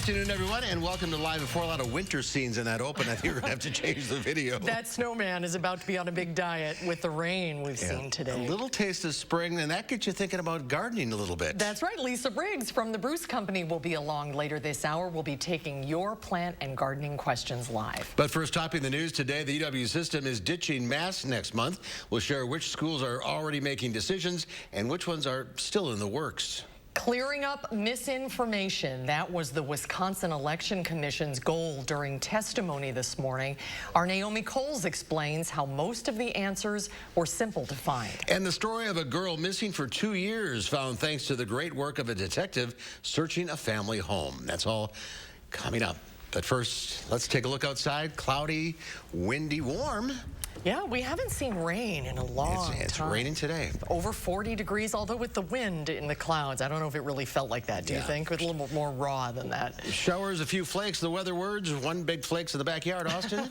afternoon, everyone, and welcome to Live Before. A lot of winter scenes in that open. I think we're going to have to change the video. That snowman is about to be on a big diet with the rain we've seen today. A little taste of spring, and that gets you thinking about gardening a little bit. That's right. Lisa Briggs from the Bruce Company will be along later this hour. We'll be taking your plant and gardening questions live. But first, topping the news today, the EW system is ditching masks next month. We'll share which schools are already making decisions and which ones are still in the works. Clearing up misinformation. That was the Wisconsin Election Commission's goal during testimony this morning. Our Naomi Coles explains how most of the answers were simple to find. And the story of a girl missing for 2 years, found thanks to the great work of a detective searching a family home. That's all coming up. But first, let's take a look outside. Cloudy, windy, warm. Yeah, we haven't seen rain in a long time. It's raining today. Over 40 degrees, although with the wind in the clouds. I don't know if it really felt like that, do you think? With a little bit more raw than that. Showers, a few flakes, the weather words, one big flakes in the backyard, Austin.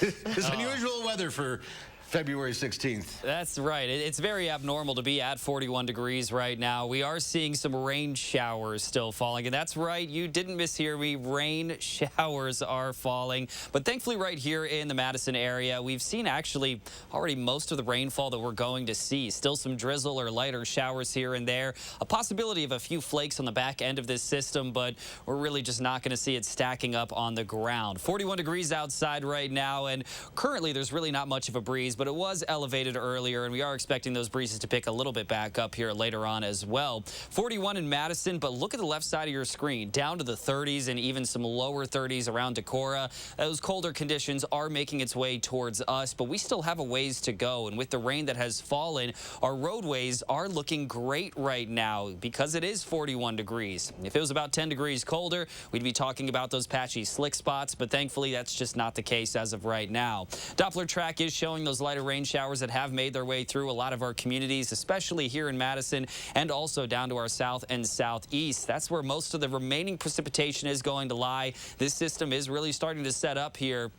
It's unusual weather for February 16th. That's right. It's very abnormal to be at 41 degrees right now. We are seeing some rain showers still falling. And that's right. You didn't mishear me. Rain showers are falling. But thankfully right here in the Madison area, we've seen actually already most of the rainfall that we're going to see. Still some drizzle or lighter showers here and there. A possibility of a few flakes on the back end of this system, but we're really just not going to see it stacking up on the ground. 41 degrees outside right now, and currently there's really not much of a breeze, but it was elevated earlier, and we are expecting those breezes to pick a little bit back up here later on as well. 41 in Madison, but look at the left side of your screen, down to the 30s and even some lower 30s around Decorah. Those colder conditions are making its way towards us, but we still have a ways to go, and with the rain that has fallen, our roadways are looking great right now because it is 41 degrees. If it was about 10 degrees colder, we'd be talking about those patchy slick spots, but thankfully that's just not the case as of right now. Doppler track is showing those lighter rain showers that have made their way through a lot of our communities, especially here in Madison and also down to our south and southeast. That's where most of the remaining precipitation is going to lie. This system is really starting to set up here.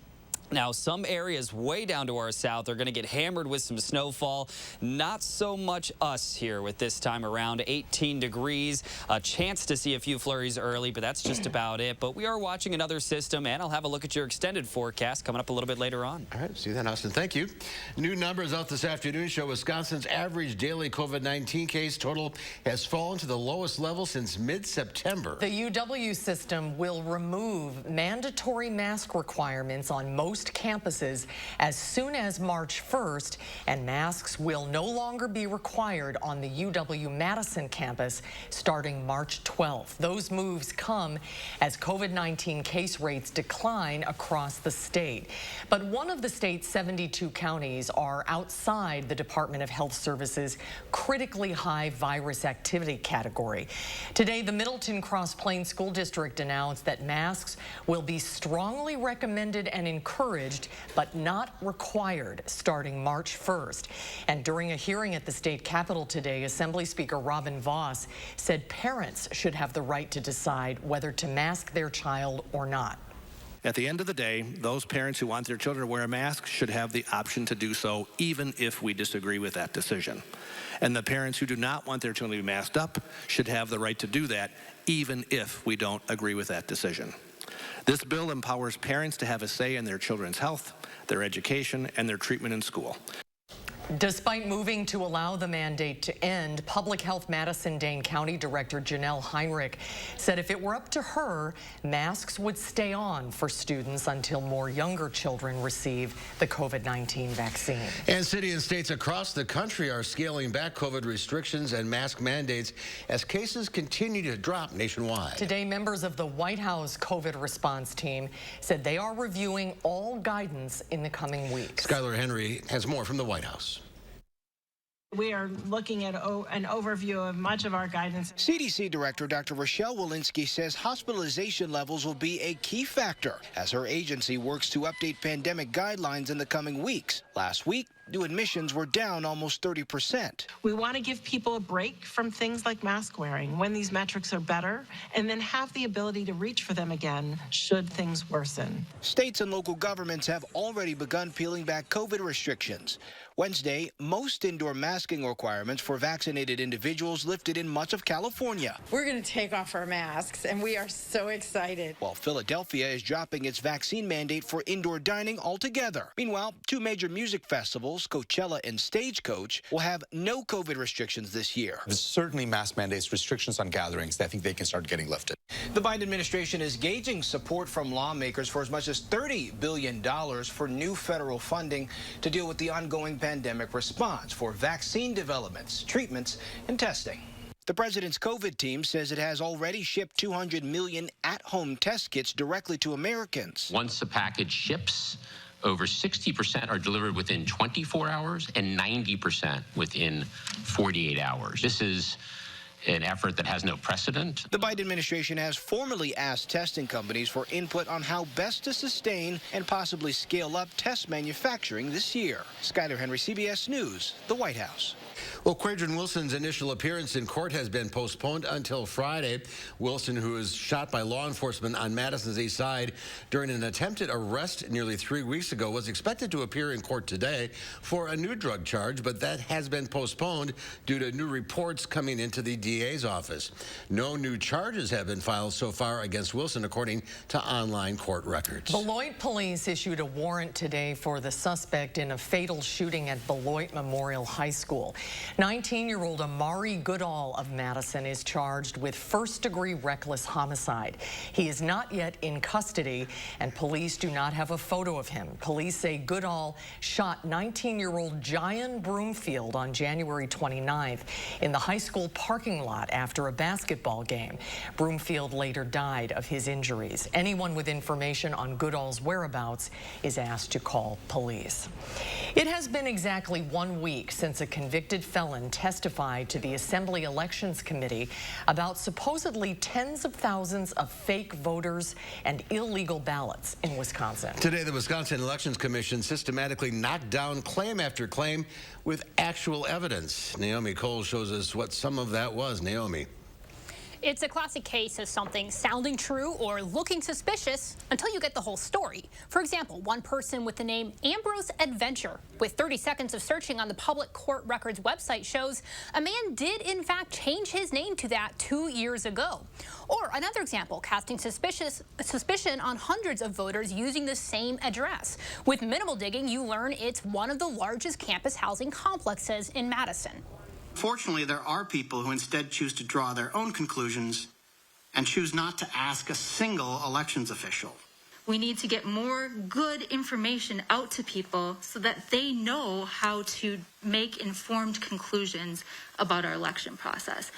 Now, some areas way down to our south are going to get hammered with some snowfall. Not so much us here with this time around. 18 degrees. A chance to see a few flurries early, but that's just about it. But we are watching another system, and I'll have a look at your extended forecast coming up a little bit later on. All right, see that, Austin. Thank you. New numbers out this afternoon show Wisconsin's average daily COVID-19 case total has fallen to the lowest level since mid-September. The UW system will remove mandatory mask requirements on most campuses as soon as March 1st, and masks will no longer be required on the UW-Madison campus starting March 12th. Those moves come as COVID-19 case rates decline across the state. But one of the state's 72 counties are outside the Department of Health Services' critically high virus activity category. Today, the Middleton Cross Plains School District announced that masks will be strongly recommended and encouraged, but not required starting March 1st. And during a hearing at the state capitol today, Assembly Speaker Robin Vos said parents should have the right to decide whether to mask their child or not. At the end of the day, those parents who want their children to wear a mask should have the option to do so, even if we disagree with that decision. And the parents who do not want their children to be masked up should have the right to do that, even if we don't agree with that decision. This bill empowers parents to have a say in their children's health, their education, and their treatment in school. Despite moving to allow the mandate to end, Public Health Madison-Dane County Director Janelle Heinrich said if it were up to her, masks would stay on for students until more younger children receive the COVID-19 vaccine. And cities and states across the country are scaling back COVID restrictions and mask mandates as cases continue to drop nationwide. Today, members of the White House COVID response team said they are reviewing all guidance in the coming weeks. Skylar Henry has more from the White House. We are looking at an overview of much of our guidance. CDC Director Dr. Rochelle Walensky says hospitalization levels will be a key factor as her agency works to update pandemic guidelines in the coming weeks. Last week, New admissions were down almost 30%. We want to give people a break from things like mask wearing when these metrics are better, and then have the ability to reach for them again should things worsen. States and local governments have already begun peeling back COVID restrictions. Wednesday, most indoor masking requirements for vaccinated individuals lifted in much of California. We're going to take off our masks, and we are so excited. While Philadelphia is dropping its vaccine mandate for indoor dining altogether. Meanwhile, two major music festivals, Coachella and Stagecoach, will have no COVID restrictions this year. There's certainly mask mandates, restrictions on gatherings. I think they can start getting lifted. The Biden administration is gauging support from lawmakers for as much as $30 billion for new federal funding to deal with the ongoing pandemic response for vaccine developments, treatments, and testing. The president's COVID team says it has already shipped 200 million at-home test kits directly to Americans. Once a package ships, over 60% are delivered within 24 hours and 90% within 48 hours. This is an effort that has no precedent. The Biden administration has formally asked testing companies for input on how best to sustain and possibly scale up test manufacturing this year. Skyler Henry, CBS News, the White House. Well, Quadron Wilson's initial appearance in court has been postponed until Friday. Wilson, who was shot by law enforcement on Madison's east side during an attempted arrest nearly 3 weeks ago, was expected to appear in court today for a new drug charge, but that has been postponed due to new reports coming into the DA's office. No new charges have been filed so far against Wilson, according to online court records. Beloit police issued a warrant today for the suspect in a fatal shooting at Beloit Memorial High School. 19-year-old Amari Goodall of Madison is charged with first-degree reckless homicide. He is not yet in custody, and police do not have a photo of him. Police say Goodall shot 19-year-old Jian Broomfield on January 29th in the high school parking lot after a basketball game. Broomfield later died of his injuries. Anyone with information on Goodall's whereabouts is asked to call police. It has been exactly 1 week since a convicted felon testified to the Assembly Elections Committee about supposedly tens of thousands of fake voters and illegal ballots in Wisconsin. Today, the Wisconsin Elections Commission systematically knocked down claim after claim with actual evidence. Naomi Cole shows us what some of that was. Naomi. It's a classic case of something sounding true or looking suspicious until you get the whole story. For example, one person with the name Ambrose Adventure, with 30 seconds of searching on the Public Court Records website, shows a man did in fact change his name to that 2 years ago. Or another example, casting suspicion on hundreds of voters using the same address. With minimal digging, you learn it's one of the largest campus housing complexes in Madison. Fortunately, there are people who instead choose to draw their own conclusions and choose not to ask a single elections official. We need to get more good information out to people so that they know how to make informed conclusions about our election process.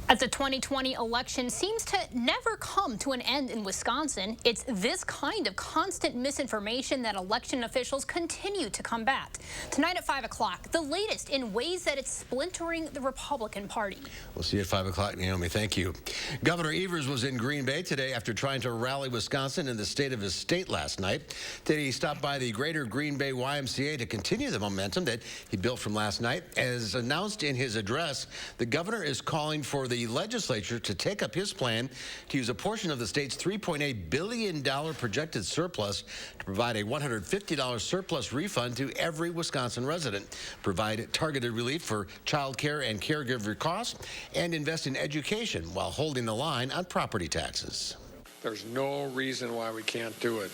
As the 2020 election seems to never come to an end in Wisconsin, it's this kind of constant misinformation that election officials continue to combat. Tonight at 5 o'clock, the latest in ways that it's splintering the Republican Party. We'll see you at 5 o'clock, Naomi. Thank you. Governor Evers was in Green Bay today after trying to rally Wisconsin in the state of his state last night. Today, he stopped by the Greater Green Bay YMCA to continue the momentum that he built from last night. As announced in his address, the governor is calling for the legislature to take up his plan to use a portion of the state's $3.8 billion projected surplus to provide a $150 surplus refund to every Wisconsin resident, provide targeted relief for child care and caregiver costs, and invest in education while holding the line on property taxes. There's no reason why we can't do it.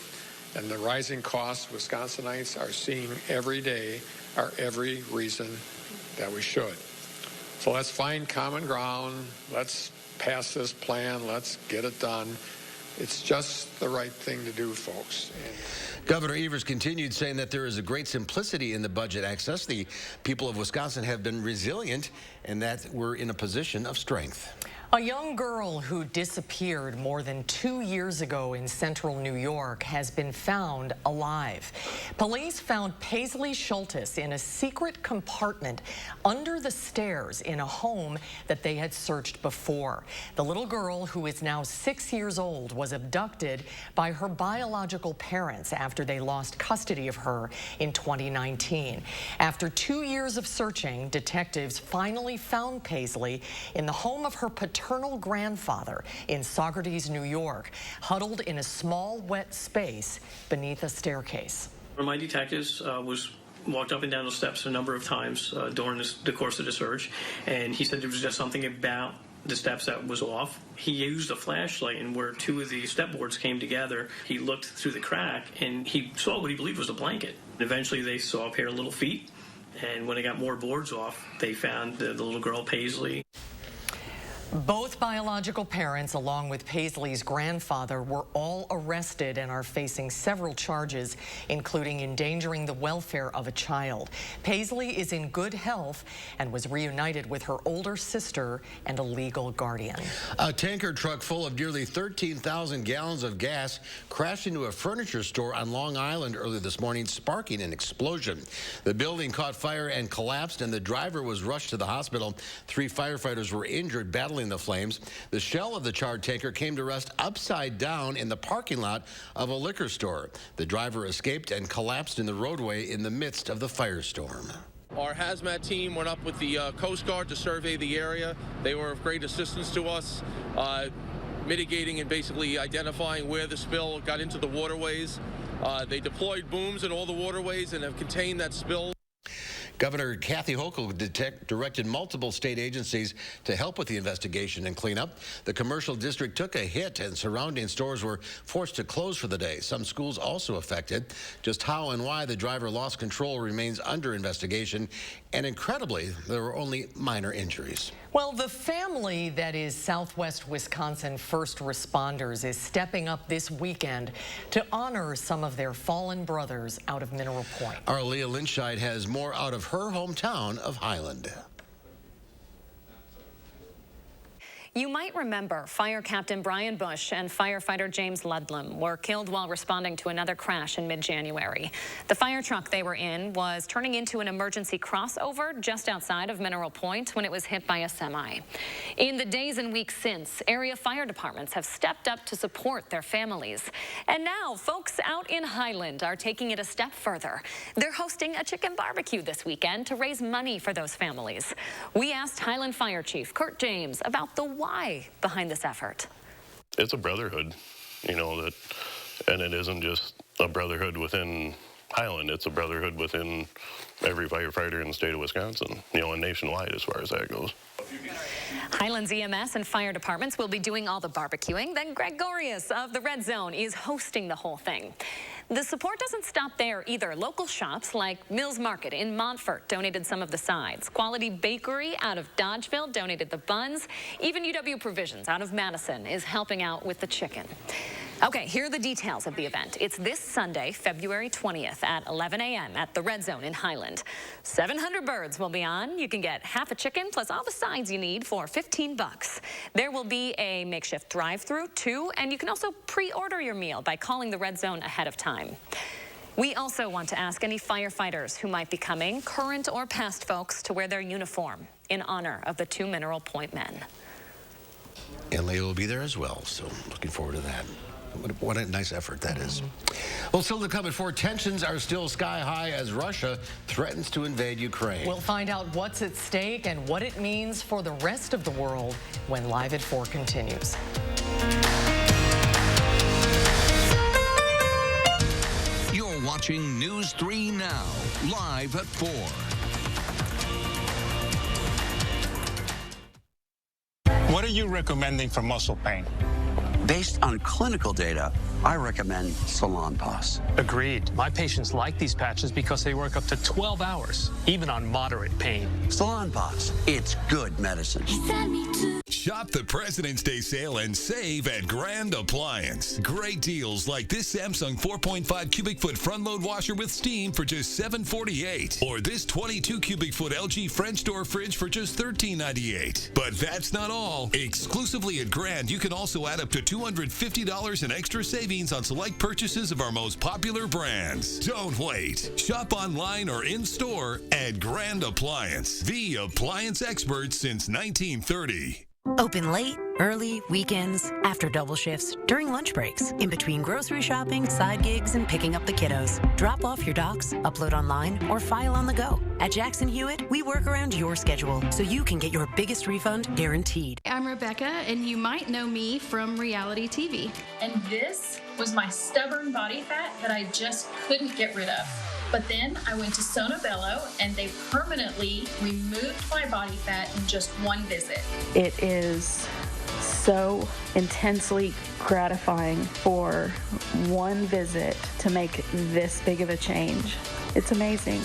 And the rising costs Wisconsinites are seeing every day are every reason that we should. So let's find common ground. Let's pass this plan. Let's get it done. It's just the right thing to do, folks. Governor Evers continued saying that there is a great simplicity in the budget access. The people of Wisconsin have been resilient and that we're in a position of strength. A young girl who disappeared more than 2 years ago in central New York has been found alive. Police found Paisley Schultes in a secret compartment under the stairs in a home that they had searched before. The little girl, who is now 6 years old, was abducted by her biological parents after they lost custody of her in 2019. After 2 years of searching, detectives finally found Paisley in the home of her paternal grandfather in Saugerties, New York, huddled in a small, wet space beneath a staircase. One of my detectives walked up and down the steps a number of times during the course of the search, and he said there was just something about the steps that was off. He used a flashlight, and where two of the step boards came together, he looked through the crack, and he saw what he believed was a blanket. Eventually, they saw a pair of little feet, and when they got more boards off, they found the little girl, Paisley. Both biological parents, along with Paisley's grandfather, were all arrested and are facing several charges, including endangering the welfare of a child. Paisley is in good health and was reunited with her older sister and a legal guardian. A tanker truck full of nearly 13,000 gallons of gas crashed into a furniture store on Long Island early this morning, sparking an explosion. The building caught fire and collapsed, and the driver was rushed to the hospital. 3 firefighters were injured battling the flames. The shell of the charred tanker came to rest upside down in the parking lot of a liquor store. The driver escaped and collapsed in the roadway in the midst of the firestorm. Our hazmat team went up with the Coast Guard to survey the area. They were of great assistance to us, mitigating and basically identifying where the spill got into the waterways. They deployed booms in all the waterways and have contained that spill. Governor Kathy Hochul directed multiple state agencies to help with the investigation and cleanup. The commercial district took a hit, and surrounding stores were forced to close for the day. Some schools also affected. Just how and why the driver lost control remains under investigation, and incredibly, there were only minor injuries. Well, the family that is Southwest Wisconsin first responders is stepping up this weekend to honor some of their fallen brothers out of Mineral Point. Our Leah Lynchide has more out of her hometown of Highland. You might remember Fire Captain Brian Bush and firefighter James Ludlam were killed while responding to another crash in mid-January. The fire truck they were in was turning into an emergency crossover just outside of Mineral Point when it was hit by a semi. In the days and weeks since, area fire departments have stepped up to support their families. And now folks out in Highland are taking it a step further. They're hosting a chicken barbecue this weekend to raise money for those families. We asked Highland Fire Chief Kurt James about the why behind this effort. It's a brotherhood, you know, and it isn't just a brotherhood within Highland, it's a brotherhood within every firefighter in the state of Wisconsin, you know, and nationwide as far as that goes. Highland's EMS and fire departments will be doing all the barbecuing. Then Greg Gorius of the Red Zone is hosting the whole thing. The support doesn't stop there either. Local shops like Mills Market in Montfort donated some of the sides. Quality Bakery out of Dodgeville donated the buns. Even UW Provisions out of Madison is helping out with the chicken. Okay, here are the details of the event. It's this Sunday, February 20th at 11 a.m. at the Red Zone in Highland. 700 birds will be on. You can get half a chicken plus all the sides you need for $15. There will be a makeshift drive-through too, and you can also pre-order your meal by calling the Red Zone ahead of time. We also want to ask any firefighters who might be coming, current or past folks, to wear their uniform in honor of the 2 Mineral Point men. And Leah will be there as well, so looking forward to that. What a nice effort that is. Well, still to come at 4, tensions are still sky high as Russia threatens to invade Ukraine. We'll find out what's at stake and what it means for the rest of the world when Live at 4 continues. You're watching News 3 Now, live at 4. What are you recommending for muscle pain? Based on clinical data, I recommend Salon Pass. Agreed. My patients like these patches because they work up to 12 hours, even on moderate pain. Salon Pass, it's good medicine. Shop the President's Day sale and save at Grand Appliance. Great deals like this Samsung 4.5 cubic foot front load washer with steam for just $748, or this 22 cubic foot LG French door fridge for just $13.98. But that's not all. Exclusively at Grand, you can also add up to $250 in extra savings on select purchases of our most popular brands. Don't wait. Shop online or in store at Grand Appliance, the appliance expert since 1930. Open late, early, weekends, after double shifts, during lunch breaks, in between grocery shopping, side gigs, and picking up the kiddos. Drop off your docs, upload online, or file on the go. At Jackson Hewitt, we work around your schedule so you can get your biggest refund guaranteed. I'm Rebecca, and you might know me from reality TV. And this was my stubborn body fat that I just couldn't get rid of. But then I went to Sono Bello, and they permanently removed my body fat in just one visit. It is so intensely gratifying for one visit to make this big of a change. It's amazing.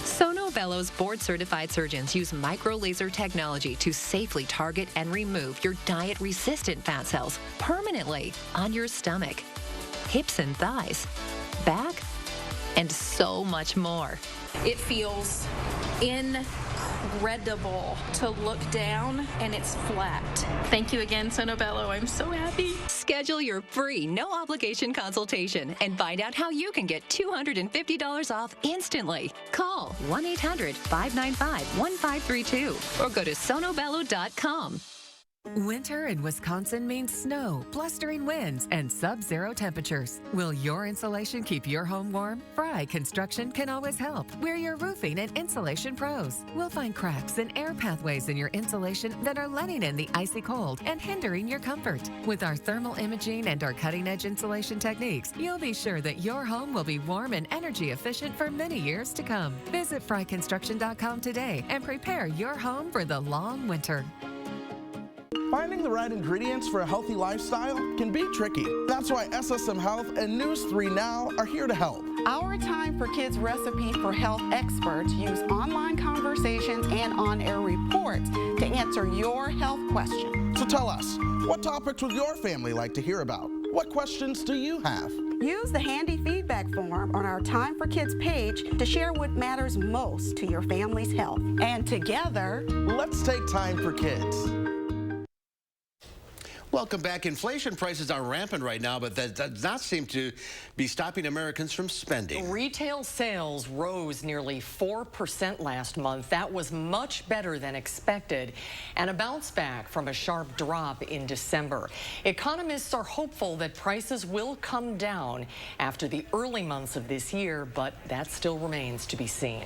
Sono Bello's board-certified surgeons use micro-laser technology to safely target and remove your diet-resistant fat cells permanently on your stomach, hips and thighs, back, and so much more. It feels incredible to look down, and it's flat. Thank you again, Sono Bello. I'm so happy. Schedule your free, no-obligation consultation and find out how you can get $250 off instantly. Call 1-800-595-1532 or go to sonobello.com. Winter in Wisconsin means snow, blustering winds, and sub-zero temperatures. Will your insulation keep your home warm? Fry Construction can always help. We're your roofing and insulation pros. We'll find cracks and air pathways in your insulation that are letting in the icy cold and hindering your comfort. With our thermal imaging and our cutting-edge insulation techniques, you'll be sure that your home will be warm and energy efficient for many years to come. Visit fryconstruction.com today and prepare your home for the long winter. Finding the right ingredients for a healthy lifestyle can be tricky. That's why SSM Health and News 3 Now are here to help. Our Time for Kids recipe for health experts use online conversations and on-air reports to answer your health questions. So tell us, what topics would your family like to hear about? What questions do you have? Use the handy feedback form on our Time for Kids page to share what matters most to your family's health. And together, let's take time for kids. Welcome back. Inflation prices are rampant right now, but that does not seem to be stopping Americans from spending. Retail sales rose nearly 4% last month. That was much better than expected, and a bounce back from a sharp drop in December. Economists are hopeful that prices will come down after the early months of this year, but that still remains to be seen.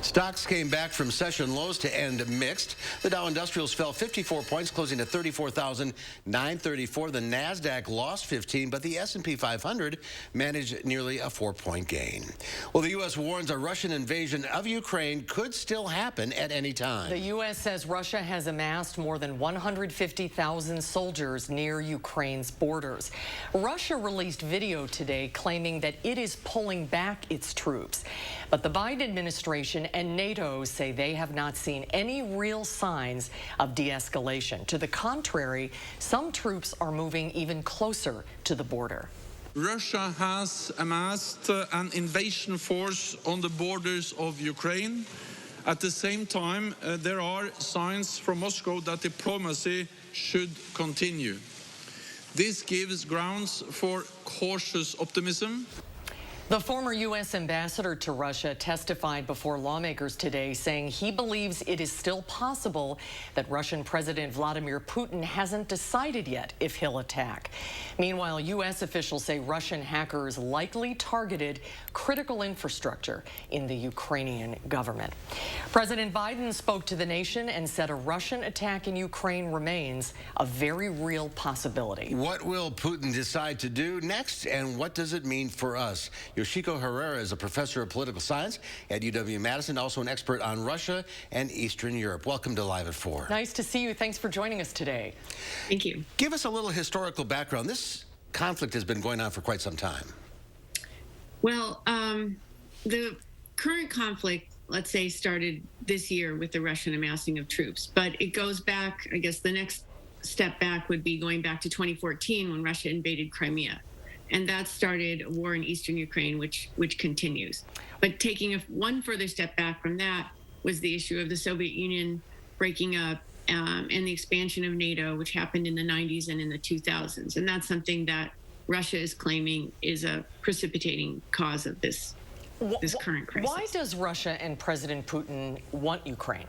Stocks came back from session lows to end mixed. The Dow Industrials fell 54 points, closing at 34,934. The Nasdaq lost 15, but the S&P 500 managed nearly a 4-point gain. Well, the U.S. warns a Russian invasion of Ukraine could still happen at any time. The U.S. says Russia has amassed more than 150,000 soldiers near Ukraine's borders. Russia released video today claiming that it is pulling back its troops. But the Biden administration and NATO say they have not seen any real signs of de-escalation. To the contrary, some troops are moving even closer to the border. Russia has amassed an invasion force on the borders of Ukraine. At the same time, there are signs from Moscow that diplomacy should continue. This gives grounds for cautious optimism. The former U.S. ambassador to Russia testified before lawmakers today, saying he believes it is still possible that Russian President Vladimir Putin hasn't decided yet if he'll attack. Meanwhile, U.S. officials say Russian hackers likely targeted critical infrastructure in the Ukrainian government. President Biden spoke to the nation and said a Russian attack in Ukraine remains a very real possibility. What will Putin decide to do next, and what does it mean for us? Yoshiko Herrera is a professor of political science at UW-Madison, also an expert on Russia and Eastern Europe. Welcome to Live at 4. Nice to see you. Thanks for joining us today. Thank you. Give us a little historical background. This conflict has been going on for quite some time. Well, the current conflict, let's say, started this year with the Russian amassing of troops, but it goes back, I guess the next step back would be going back to 2014 when Russia invaded Crimea. And that started a war in eastern Ukraine, which continues. But taking one further step back from that was the issue of the Soviet Union breaking up and the expansion of NATO, which happened in the 90s and in the 2000s. And that's something that Russia is claiming is a precipitating cause of this current crisis. Why does Russia and President Putin want Ukraine?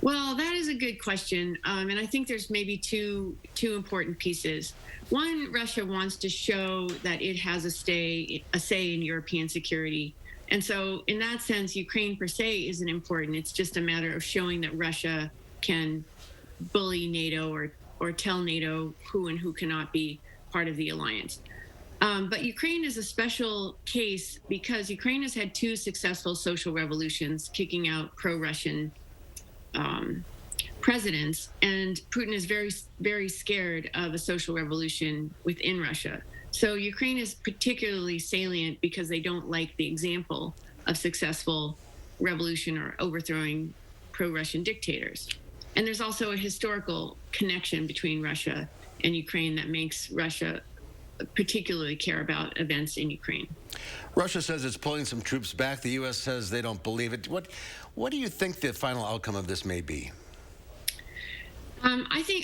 Well, that is a good question, and I think there's maybe two important pieces. One, Russia wants to show that it has a say in European security, and so in that sense, Ukraine per se isn't important. It's just a matter of showing that Russia can bully NATO or tell NATO who and who cannot be part of the alliance. But Ukraine is a special case because Ukraine has had two successful social revolutions, kicking out pro-Russian presidents, and Putin is very, very scared of a social revolution within Russia. So Ukraine is particularly salient because they don't like the example of successful revolution or overthrowing pro-Russian dictators. And there's also a historical connection between Russia and Ukraine that makes Russia particularly care about events in Ukraine. Russia says it's pulling some troops back. The U.S. says they don't believe it. What do you think the final outcome of this may be?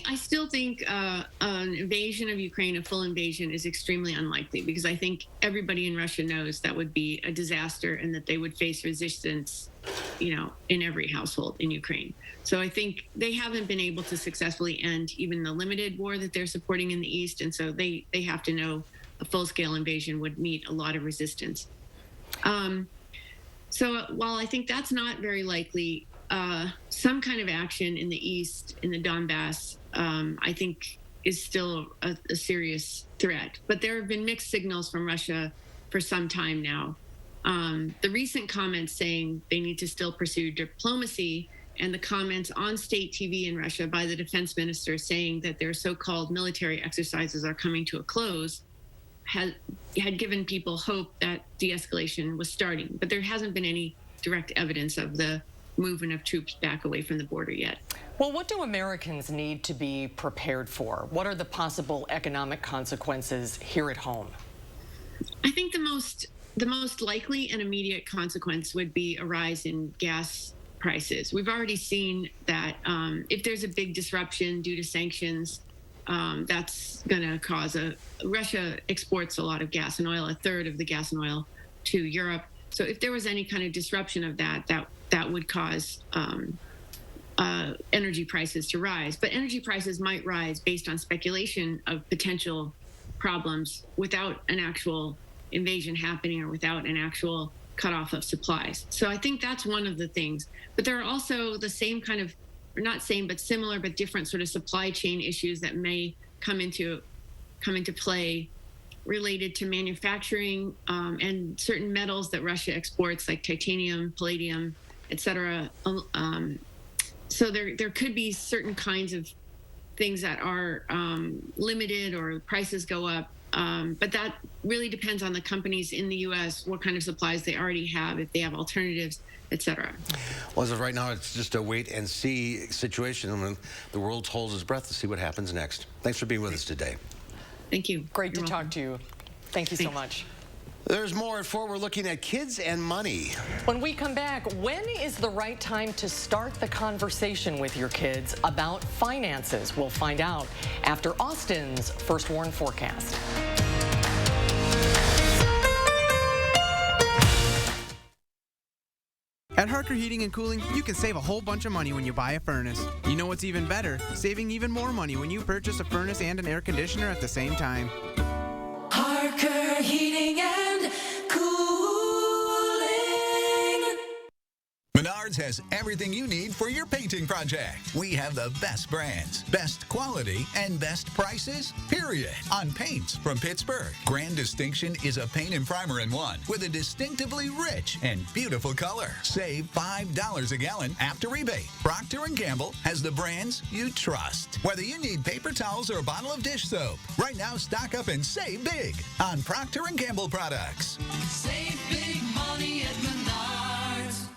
I still think an invasion of Ukraine, a full invasion, is extremely unlikely because I think everybody in Russia knows that would be a disaster and that they would face resistance, in every household in Ukraine. So I think they haven't been able to successfully end even the limited war that they're supporting in the East, and so they have to know a full-scale invasion would meet a lot of resistance. So while I think that's not very likely, some kind of action in the East, in the Donbass, I think is still a serious threat. But there have been mixed signals from Russia for some time now. The recent comments saying they need to still pursue diplomacy, and the comments on state TV in Russia by the defense minister saying that their so-called military exercises are coming to a close had given people hope that de-escalation was starting. But there hasn't been any direct evidence of the movement of troops back away from the border yet. Well, what do Americans need to be prepared for? What are the possible economic consequences here at home? I think the most likely and immediate consequence would be a rise in gas prices. We've already seen that if there's a big disruption due to sanctions, that's going to cause Russia exports a lot of gas and oil, a third of the gas and oil to Europe. So if there was any kind of disruption of that would cause energy prices to rise. But energy prices might rise based on speculation of potential problems without an actual invasion happening or without an actual cutoff of supplies. So I think that's one of the things. But there are also the same kind of, or not same, but similar but different sort of supply chain issues that may come into play related to manufacturing and certain metals that Russia exports, like titanium, palladium, et cetera. So there could be certain kinds of things that are limited or prices go up. But that really depends on the companies in the U.S., what kind of supplies they already have, if they have alternatives, et cetera. Well, as of right now, it's just a wait-and-see situation when the world holds its breath to see what happens next. Thanks for being with us today. Thank you. Great to talk to you. Thank you so much. There's more at 4. We're looking at kids and money. When we come back, when is the right time to start the conversation with your kids about finances? We'll find out after Austin's First Warn forecast. At Harker Heating and Cooling, you can save a whole bunch of money when you buy a furnace. You know what's even better? Saving even more money when you purchase a furnace and an air conditioner at the same time. Harker Heating and Cooling. Menards has everything you need for your painting project. We have the best brands, best quality, and best prices, period, on paints from Pittsburgh. Grand Distinction is a paint and primer in one with a distinctively rich and beautiful color. Save $5 a gallon after rebate. Procter & Gamble has the brands you trust. Whether you need paper towels or a bottle of dish soap, right now stock up and save big on Procter & Gamble products. Save big money at Menards.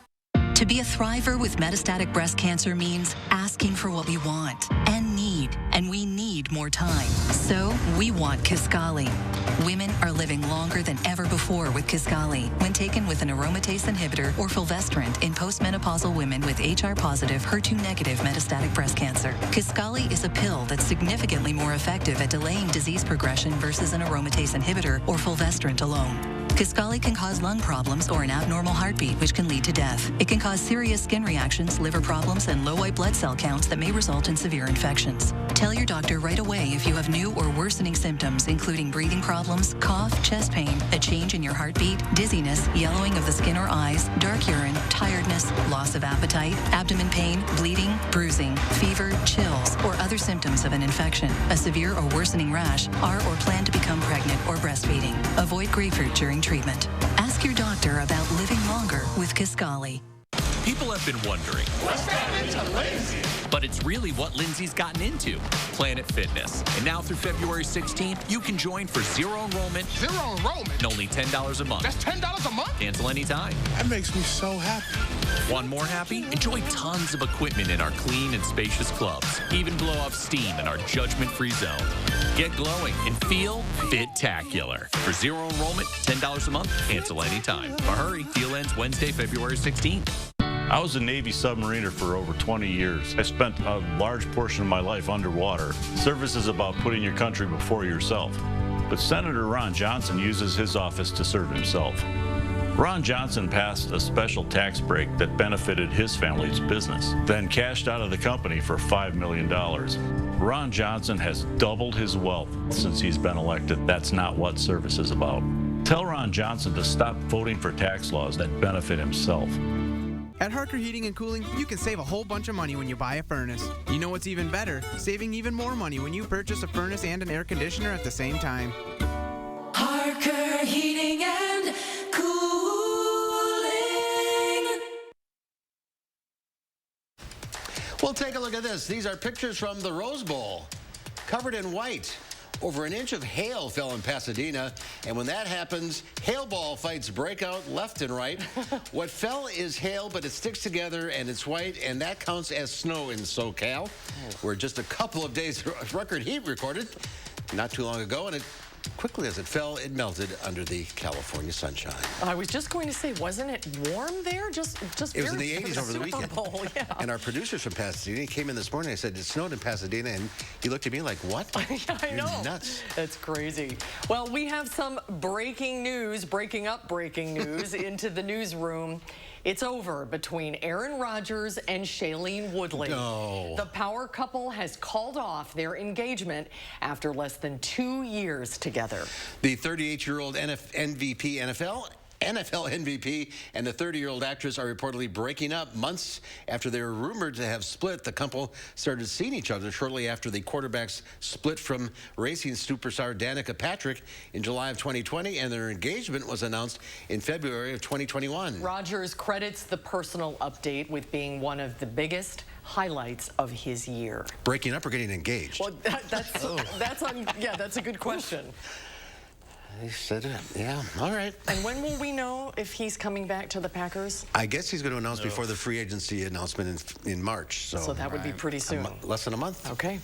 To be a thriver with metastatic breast cancer means asking for what we want and need, and we need more time. So we want Kisqali. Women are living longer than ever before with Kisqali when taken with an aromatase inhibitor or fulvestrant in postmenopausal women with HR-positive, HER2-negative metastatic breast cancer. Kisqali is a pill that's significantly more effective at delaying disease progression versus an aromatase inhibitor or fulvestrant alone. Kisqali can cause lung problems or an abnormal heartbeat, which can lead to death. It can cause serious skin reactions, liver problems, and low white blood cell counts that may result in severe infections. Tell your doctor right away if you have new or worsening symptoms, including breathing problems, cough, chest pain, a change in your heartbeat, dizziness, yellowing of the skin or eyes, dark urine, tiredness, loss of appetite, abdomen pain, bleeding, bruising, fever, chills, or other symptoms of an infection, a severe or worsening rash, are or plan to become pregnant or breastfeeding. Avoid grapefruit during treatment. Ask your doctor about living longer with Kisqali. People have been wondering, what's gotten into Lindsay? But it's really what Lindsay's gotten into, Planet Fitness. And now through February 16th, you can join for zero enrollment. Zero enrollment? And only $10 a month. That's $10 a month? Cancel anytime. That makes me so happy. Want more happy? Enjoy tons of equipment in our clean and spacious clubs. Even blow off steam in our judgment-free zone. Get glowing and feel fit-tacular. For zero enrollment, $10 a month, cancel anytime. But hurry, deal ends Wednesday, February 16th. I was a Navy submariner for over 20 years. I spent a large portion of my life underwater. Service is about putting your country before yourself. But Senator Ron Johnson uses his office to serve himself. Ron Johnson passed a special tax break that benefited his family's business, then cashed out of the company for $5 million. Ron Johnson has doubled his wealth since he's been elected. That's not what service is about. Tell Ron Johnson to stop voting for tax laws that benefit himself. At Harker Heating and Cooling, you can save a whole bunch of money when you buy a furnace. You know what's even better? Saving even more money when you purchase a furnace and an air conditioner at the same time. Harker Heating and Cooling. Well, take a look at this. These are pictures from the Rose Bowl, covered in white. Over an inch of hail fell in Pasadena, and when that happens, hailball fights break out left and right. What fell is hail, but it sticks together, and it's white, and that counts as snow in SoCal, where just a couple of days record heat recorded not too long ago, and it quickly as it fell, it melted under the California sunshine. I was just going to say, wasn't it warm there? Just it was in the 80s over the weekend. Bowl, yeah. And our producers from Pasadena, he came in this morning. I said, it snowed in Pasadena, and he looked at me like, what? Yeah, I know. You're nuts. That's crazy. Well, we have some breaking news, breaking news into the newsroom. It's over between Aaron Rodgers and Shailene Woodley. No. The power couple has called off their engagement after less than 2 years together. The 38-year-old NFL MVP and the 30-year-old actress are reportedly breaking up months after they were rumored to have split. The couple started seeing each other shortly after the quarterbacks split from racing superstar Danica Patrick in July of 2020, and their engagement was announced in February of 2021. Rodgers credits the personal update with being one of the biggest highlights of his year. Breaking up or getting engaged? Well, that's a good question. He said, yeah, all right. And when will we know if he's coming back to the Packers? I guess he's going to announce before the free agency announcement in March. So that would be pretty soon. Less than a month. Okay.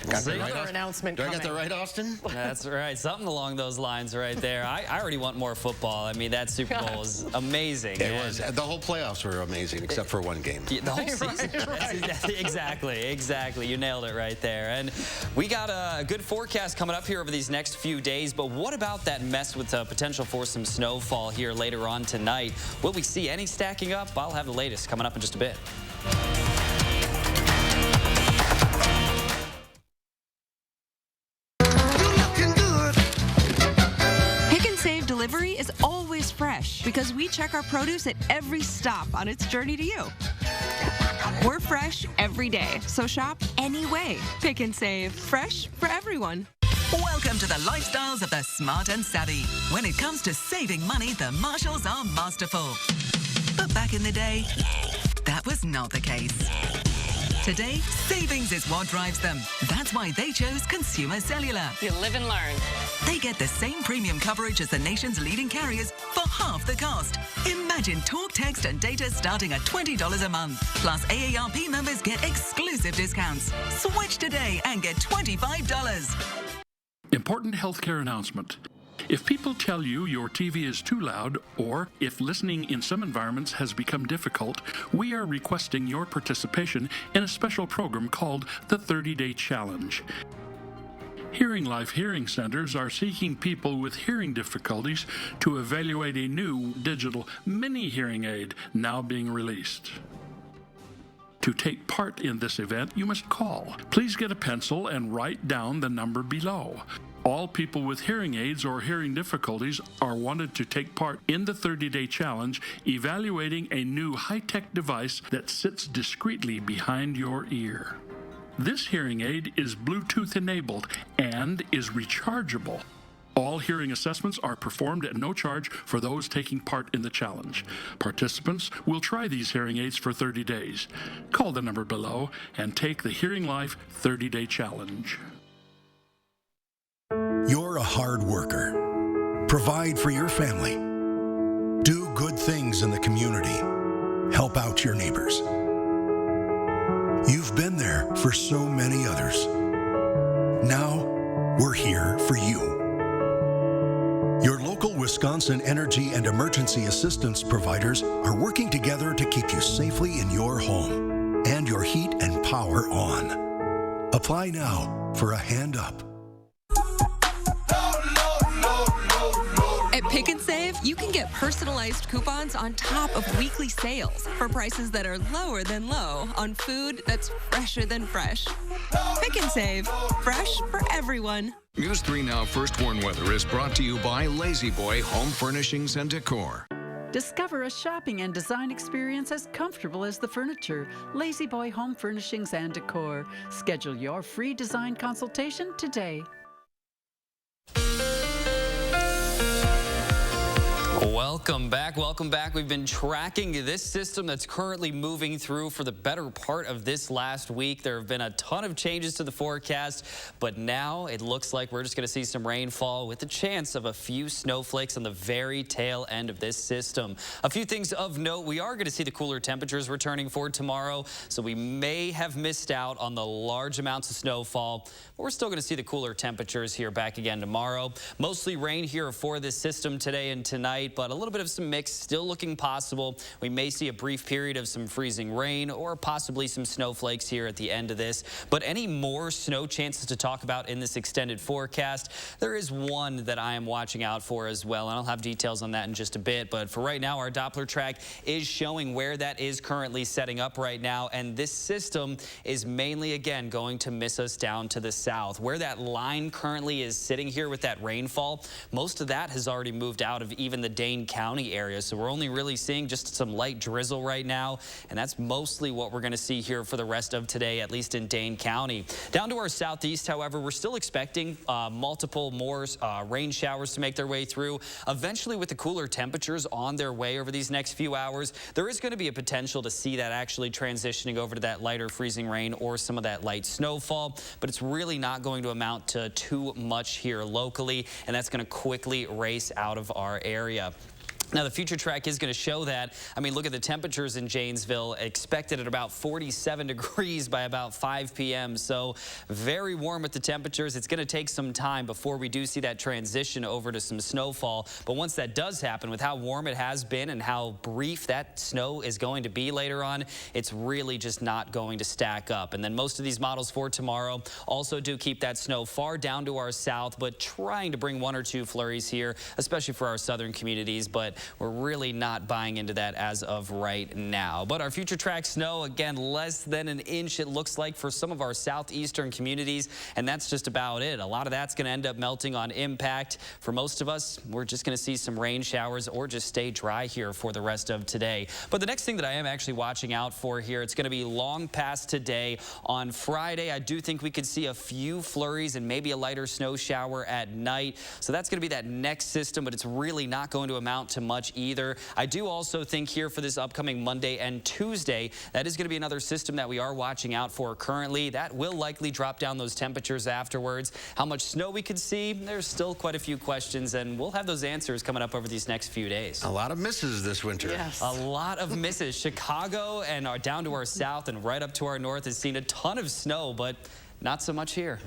Another announcement coming. Do I get that right, Austin? That's right. Something along those lines right there. I already want more football. I mean, that Super Bowl was amazing. It was. The whole playoffs were amazing, except for one game. The whole season. Exactly. You nailed it right there. And we got a good forecast coming up here over these next few days. But what about that mess with the potential for some snowfall here later on tonight? Will we see any stacking up? I'll have the latest coming up in just a bit. Delivery is always fresh. fresh because we check our produce at every stop on its journey to you. We're fresh every day, so shop anyway. Pick and save. Fresh for everyone. Welcome to the lifestyles of the smart and savvy. When it comes to saving money, the Marshalls are masterful. But back in the day, that was not the case. Today, savings is what drives them. That's why they chose Consumer Cellular. You live and learn. They get the same premium coverage as the nation's leading carriers for half the cost. Imagine talk, text, and data starting at $20 a month. Plus, AARP members get exclusive discounts. Switch today and get $25. Important healthcare announcement. If people tell you your TV is too loud, or if listening in some environments has become difficult, we are requesting your participation in a special program called the 30-Day Challenge. Hearing Life Hearing Centers are seeking people with hearing difficulties to evaluate a new digital mini hearing aid now being released. To take part in this event, you must call. Please get a pencil and write down the number below. All people with hearing aids or hearing difficulties are wanted to take part in the 30-Day Challenge, evaluating a new high-tech device that sits discreetly behind your ear. This hearing aid is Bluetooth enabled and is rechargeable. All hearing assessments are performed at no charge for those taking part in the challenge. Participants will try these hearing aids for 30 days. Call the number below and take the Hearing Life 30-Day Challenge. You're a hard worker. Provide for your family. Do good things in the community. Help out your neighbors. You've been there for so many others. Now, we're here for you. Your local Wisconsin energy and emergency assistance providers are working together to keep you safely in your home and your heat and power on. Apply now for a hand up. At Pick and Save, you can get personalized coupons on top of weekly sales for prices that are lower than low on food that's fresher than fresh. Pick and Save, fresh for everyone. News 3 Now First Warn Weather is brought to you by Lazy Boy Home Furnishings and Decor. Discover a shopping and design experience as comfortable as the furniture. Lazy Boy Home Furnishings and Decor. Schedule your free design consultation today. Welcome back. Welcome back. We've been tracking this system that's currently moving through for the better part of this last week. There have been a ton of changes to the forecast, but now it looks like we're just going to see some rainfall with the chance of a few snowflakes on the very tail end of this system. A few things of note, we are going to see the cooler temperatures returning for tomorrow, so we may have missed out on the large amounts of snowfall, but we're still going to see the cooler temperatures here back again tomorrow. Mostly rain here for this system today and tonight, but a little bit of some mix still looking possible. We may see a brief period of some freezing rain or possibly some snowflakes here at the end of this. But any more snow chances to talk about in this extended forecast? There is one that I am watching out for as well, and I'll have details on that in just a bit. But for right now, our Doppler track is showing where that is currently setting up right now, and this system is mainly, again, going to miss us down to the south. Where that line currently is sitting here with that rainfall, most of that has already moved out of even the Dane County area, so we're only really seeing just some light drizzle right now, and that's mostly what we're going to see here for the rest of today, at least in Dane County. Down to our southeast, however, we're still expecting multiple more rain showers to make their way through. Eventually, with the cooler temperatures on their way over these next few hours, there is going to be a potential to see that actually transitioning over to that lighter freezing rain or some of that light snowfall, but it's really not going to amount to too much here locally, and that's going to quickly race out of our area. Now, the future track is going to show that. I mean, look at the temperatures in Janesville, expected at about 47 degrees by about 5 p.m. So very warm with the temperatures. It's going to take some time before we do see that transition over to some snowfall. But once that does happen, with how warm it has been and how brief that snow is going to be later on, it's really just not going to stack up. And then most of these models for tomorrow also do keep that snow far down to our south, but trying to bring one or two flurries here, especially for our southern communities. But we're really not buying into that as of right now. But our future track snow, again, less than an inch, it looks like, for some of our southeastern communities, and that's just about it. A lot of that's going to end up melting on impact. For most of us, we're just going to see some rain showers or just stay dry here for the rest of today. But the next thing that I am actually watching out for here, it's going to be long past today. On Friday, I do think we could see a few flurries and maybe a lighter snow shower at night. So that's going to be that next system, but it's really not going to amount to much either. I do also think here for this upcoming Monday and Tuesday, that is going to be another system that we are watching out for currently. That will likely drop down those temperatures afterwards. How much snow we could see, there's still quite a few questions, and we'll have those answers coming up over these next few days. A lot of misses this winter. Yes. A lot of misses. Chicago and down to our south and right up to our north has seen a ton of snow, but not so much here.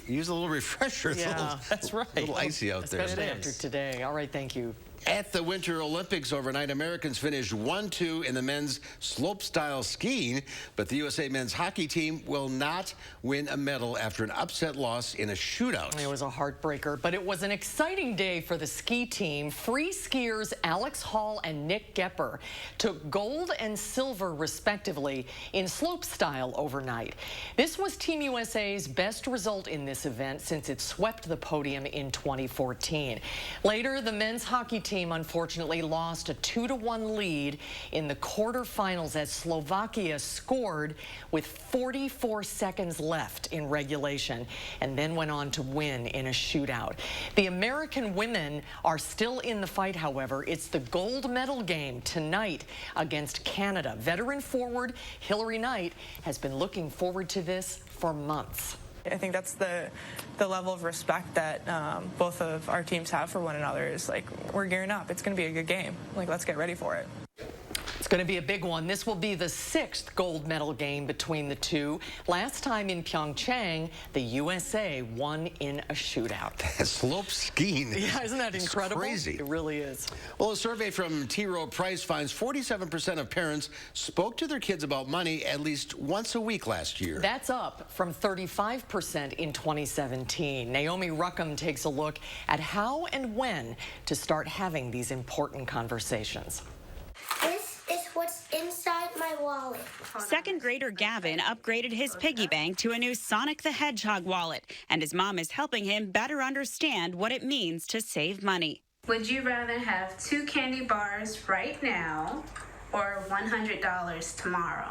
Use a little refresher. It's that's right. A little icy out there. Especially after today. All right, thank you. At the Winter Olympics overnight, Americans finished 1-2 in the men's slopestyle skiing, but the USA men's hockey team will not win a medal after an upset loss in a shootout. It was a heartbreaker, but it was an exciting day for the ski team. Free skiers Alex Hall and Nick Gepper took gold and silver, respectively, in slopestyle overnight. This was Team USA's best result in this event since it swept the podium in 2014. Later, the men's hockey team unfortunately lost a 2-1 lead in the quarterfinals as Slovakia scored with 44 seconds left in regulation and then went on to win in a shootout. The American women are still in the fight, however. It's the gold medal game tonight against Canada. Veteran forward Hillary Knight has been looking forward to this for months. I think that's the level of respect that both of our teams have for one another. Is like, we're gearing up. It's going to be a good game. Like, let's get ready for it. It's going to be a big one. This will be the 6th gold medal game between the two. Last time in Pyeongchang, the USA won in a shootout. Slope skiing. Yeah, isn't that incredible? Crazy. It really is. Well, a survey from T. Rowe Price finds 47% of parents spoke to their kids about money at least once a week last year. That's up from 35% in 2017. Naomi Ruckham takes a look at how and when to start having these important conversations. This is what's inside my wallet. Second grader Gavin upgraded his piggy bank to a new Sonic the Hedgehog wallet, and his mom is helping him better understand what it means to save money. Would you rather have 2 candy bars right now or $100 tomorrow?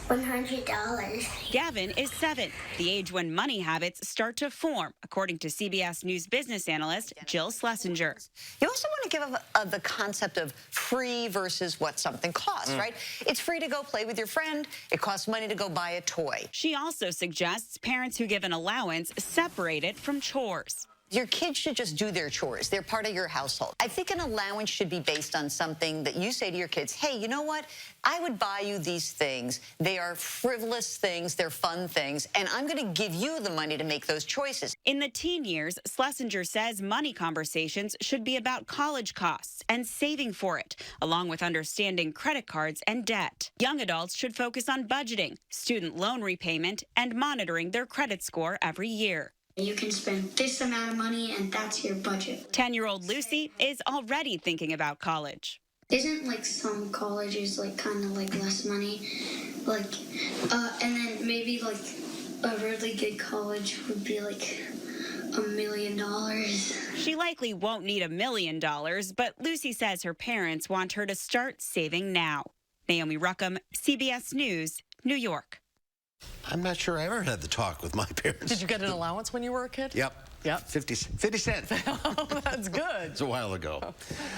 $100. Gavin is 7, the age when money habits start to form, according to CBS News business analyst Jill Schlesinger. You also want to give the concept of free versus what something costs, right? It's free to go play with your friend. It costs money to go buy a toy. She also suggests parents who give an allowance separate it from chores. Your kids should just do their chores. They're part of your household. I think an allowance should be based on something that you say to your kids, hey, you know what? I would buy you these things. They are frivolous things. They're fun things. And I'm going to give you the money to make those choices. In the teen years, Schlesinger says money conversations should be about college costs and saving for it, along with understanding credit cards and debt. Young adults should focus on budgeting, student loan repayment, and monitoring their credit score every year. You can spend this amount of money and that's your budget. 10-year-old Lucy is already thinking about college. Isn't like some colleges like kind of like less money? Like, and then maybe like a really good college would be like $1 million. She likely won't need $1 million, but Lucy says her parents want her to start saving now. Naomi Ruckham, CBS News, New York. I'm not sure I ever had the talk with my parents. Did you get an allowance when you were a kid? Yep. Yep. 50 cents. Oh, that's good. It's a while ago.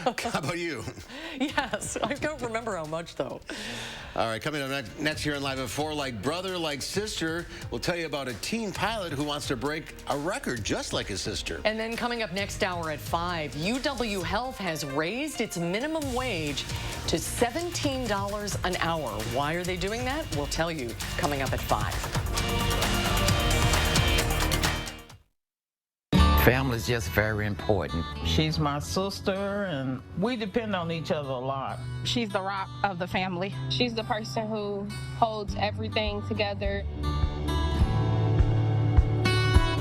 Okay. How about you? Yes. I don't remember how much, though. All right, coming up next here in Live at 4, Like Brother, Like Sister, we'll tell you about a teen pilot who wants to break a record just like his sister. And then coming up next hour at 5, UW Health has raised its minimum wage to $17 an hour. Why are they doing that? We'll tell you coming up at 5. Family is just very important. She's my sister, and we depend on each other a lot. She's the rock of the family. She's the person who holds everything together.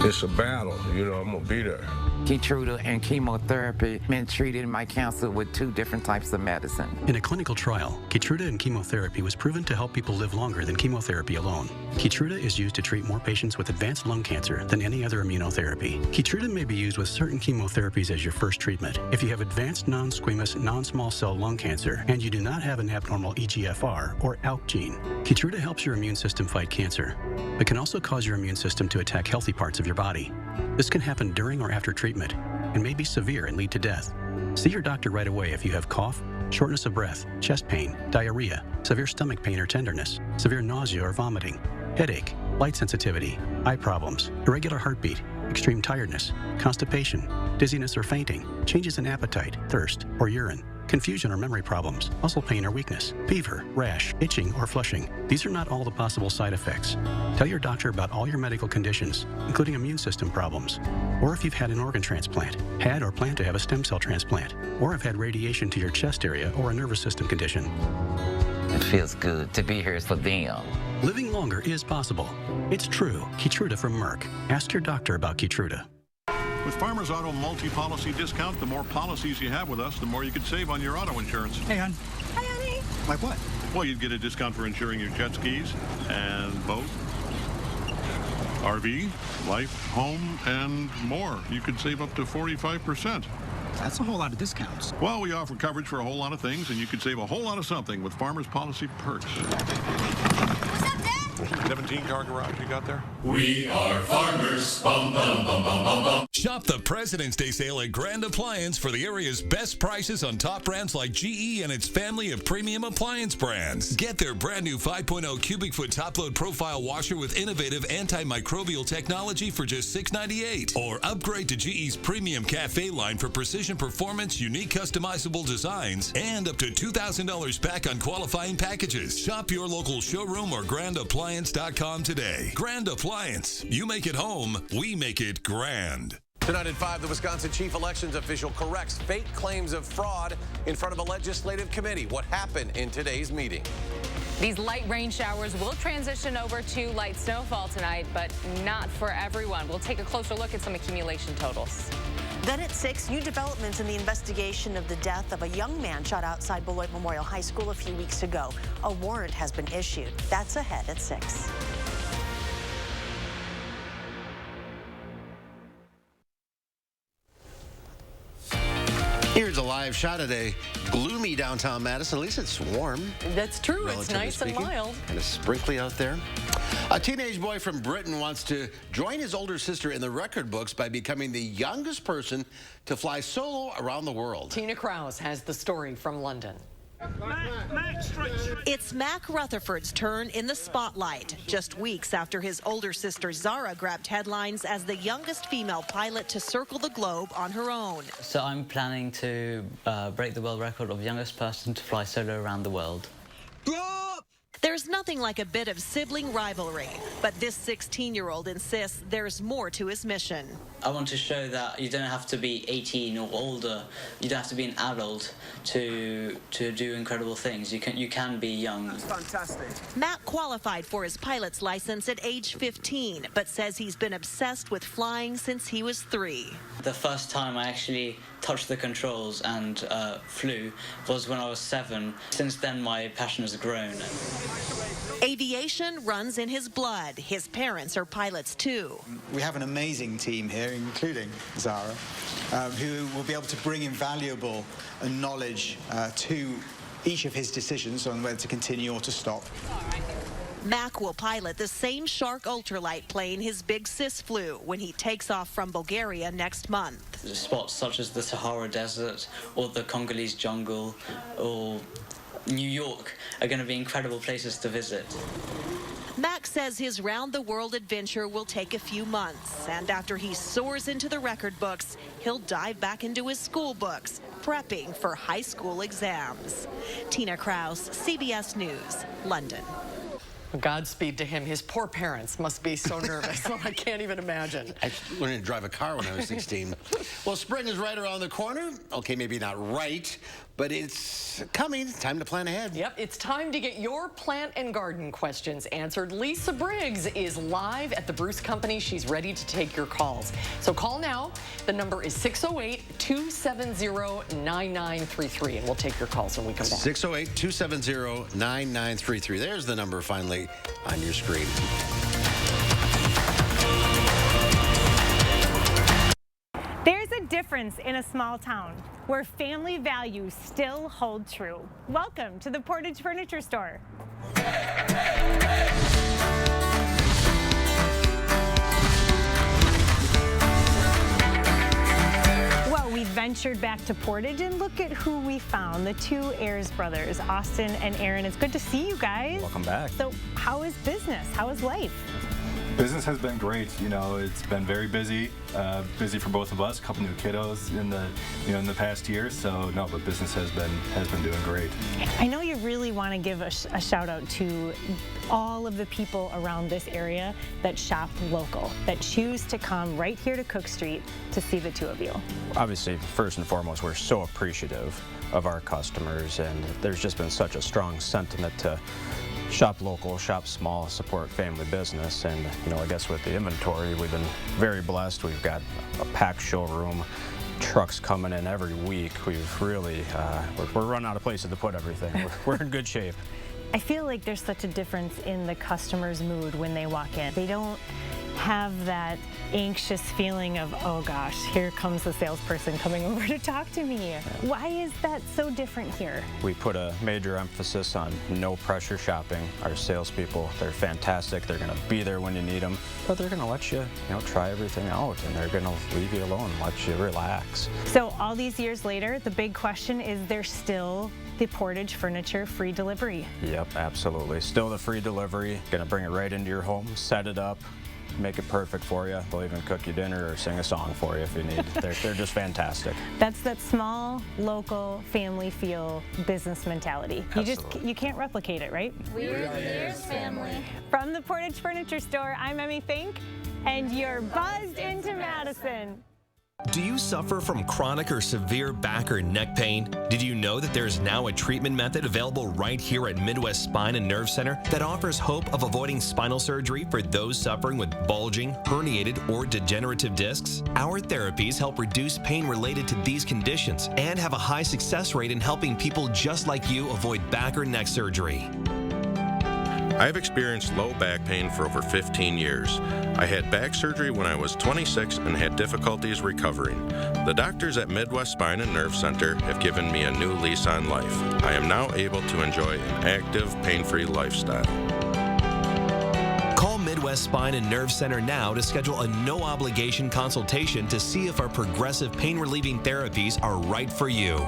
It's a battle, you know, I'm gonna be there. Keytruda and chemotherapy been treating my cancer with 2 different types of medicine. In a clinical trial, Keytruda and chemotherapy was proven to help people live longer than chemotherapy alone. Keytruda is used to treat more patients with advanced lung cancer than any other immunotherapy. Keytruda may be used with certain chemotherapies as your first treatment. If you have advanced non-squamous, non-small cell lung cancer and you do not have an abnormal EGFR or ALK gene, Keytruda helps your immune system fight cancer, but can also cause your immune system to attack healthy parts of your body. This can happen during or after treatment and may be severe and lead to death. See your doctor right away if you have cough, shortness of breath, chest pain, diarrhea, severe stomach pain or tenderness, severe nausea or vomiting, headache, light sensitivity, eye problems, irregular heartbeat, extreme tiredness, constipation, dizziness or fainting, changes in appetite, thirst, or urine, confusion or memory problems, muscle pain or weakness, fever, rash, itching, or flushing. These are not all the possible side effects. Tell your doctor about all your medical conditions, including immune system problems, or if you've had an organ transplant, had or plan to have a stem cell transplant, or have had radiation to your chest area or a nervous system condition. It feels good to be here for them. Living longer is possible. It's true. Keytruda from Merck. Ask your doctor about Keytruda. With Farmers Auto multi-policy discount, the more policies you have with us, the more you could save on your auto insurance. Hey, hon. Hi, honey. Like what? Well, you'd get a discount for insuring your jet skis and boat, RV, life, home, and more. You could save up to 45%. That's a whole lot of discounts. Well, we offer coverage for a whole lot of things, and you could save a whole lot of something with Farmers Policy Perks. 17-car garage you got there? We are farmers. Bum, bum, bum, bum, bum, bum. Shop the President's Day sale at Grand Appliance for the area's best prices on top brands like GE and its family of premium appliance brands. Get their brand new 5.0 cubic foot top load profile washer with innovative antimicrobial technology for just $6.98. Or upgrade to GE's premium cafe line for precision performance, unique customizable designs, and up to $2,000 back on qualifying packages. Shop your local showroom or GrandAppliance.com today. Grand Appliance. You make it home, we make it grand. Tonight at 5, the Wisconsin chief elections official corrects fake claims of fraud in front of a legislative committee. What happened in today's meeting? These light rain showers will transition over to light snowfall tonight, but not for everyone. We'll take a closer look at some accumulation totals. Then at 6, new developments in the investigation of the death of a young man shot outside Beloit Memorial High School a few weeks ago. A warrant has been issued. That's ahead at 6. Here's a live shot at a gloomy downtown Madison. At least it's warm. That's true. It's nice and mild. Kind of sprinkly out there. A teenage boy from Britain wants to join his older sister in the record books by becoming the youngest person to fly solo around the world. Tina Krause has the story from London. It's Mac Rutherford's turn in the spotlight, just weeks after his older sister Zara grabbed headlines as the youngest female pilot to circle the globe on her own. So I'm planning to break the world record of youngest person to fly solo around the world. There's nothing like a bit of sibling rivalry, but this 16-year-old insists there's more to his mission. I want to show that you don't have to be 18 or older. You don't have to be an adult to do incredible things. You can be young. That's fantastic. Matt qualified for his pilot's license at age 15, but says he's been obsessed with flying since he was 3. The first time I actually touched the controls and flew was when I was 7. Since then, my passion has grown. Aviation runs in his blood. His parents are pilots too. We have an amazing team here, including Zara, who will be able to bring invaluable knowledge to each of his decisions on whether to continue or to stop. Mac will pilot the same Shark ultralight plane his big sis flew when he takes off from Bulgaria next month. Spots such as the Sahara Desert or the Congolese jungle or New York are going to be incredible places to visit. Mac says his round-the-world adventure will take a few months, and after he soars into the record books, he'll dive back into his school books, prepping for high school exams. Tina Krause, CBS News, London. Godspeed to him. His poor parents must be so nervous. I can't even imagine. I learned to drive a car when I was 16. Well, spring is right around the corner. Okay, maybe not right, but it's coming. Time to plan ahead. Yep, it's time to get your plant and garden questions answered. Lisa Briggs is live at the Bruce Company. She's ready to take your calls. So call now. The number is 608-270-9933, and we'll take your calls when we come back. 608-270-9933. There's the number finally on your screen. There's a difference in a small town where family values still hold true. Welcome to the Portage Furniture Store. Well, we ventured back to Portage and look at who we found, the two Ayers brothers, Austin and Aaron. It's good to see you guys. Welcome back. So how is business? How is life? Business has been great. You know, it's been very busy, busy for both of us. A couple new kiddos in the past year. So no, but business has been doing great. I know you really want to give a shout out to all of the people around this area that shop local, that choose to come right here to Cook Street to see the two of you. Obviously, first and foremost, we're so appreciative of our customers, and there's just been such a strong sentiment to shop local, shop small, support family business. And I guess with the inventory, we've been very blessed. We've got a packed showroom, trucks coming in every week. We've really, we're running out of places to put everything. We're in good shape. I feel like there's such a difference in the customer's mood when they walk in. They don't have that anxious feeling of, oh gosh, here comes the salesperson coming over to talk to me. Why is that so different here? We put a major emphasis on no pressure shopping. Our salespeople, they're fantastic. They're gonna be there when you need them, but they're gonna let you, try everything out, and they're gonna leave you alone, let you relax. So all these years later, the big question is, there's still the Portage Furniture free delivery? Yep, absolutely. Still the free delivery. Gonna bring it right into your home, set it up, make it perfect for you. They'll even cook you dinner or sing a song for you if you need. They're just fantastic. That's that small, local, family feel business mentality. You can't replicate it, right? We're the Ayers family. From the Portage Furniture Store, I'm Emmy Fink, and you're buzzed into Madison. Do you suffer from chronic or severe back or neck pain? Did you know that there's now a treatment method available right here at Midwest Spine and Nerve Center that offers hope of avoiding spinal surgery for those suffering with bulging, herniated, or degenerative discs? Our therapies help reduce pain related to these conditions and have a high success rate in helping people just like you avoid back or neck surgery. I've experienced low back pain for over 15 years. I had back surgery when I was 26 and had difficulties recovering. The doctors at Midwest Spine and Nerve Center have given me a new lease on life. I am now able to enjoy an active, pain-free lifestyle. Call Midwest Spine and Nerve Center now to schedule a no-obligation consultation to see if our progressive pain-relieving therapies are right for you.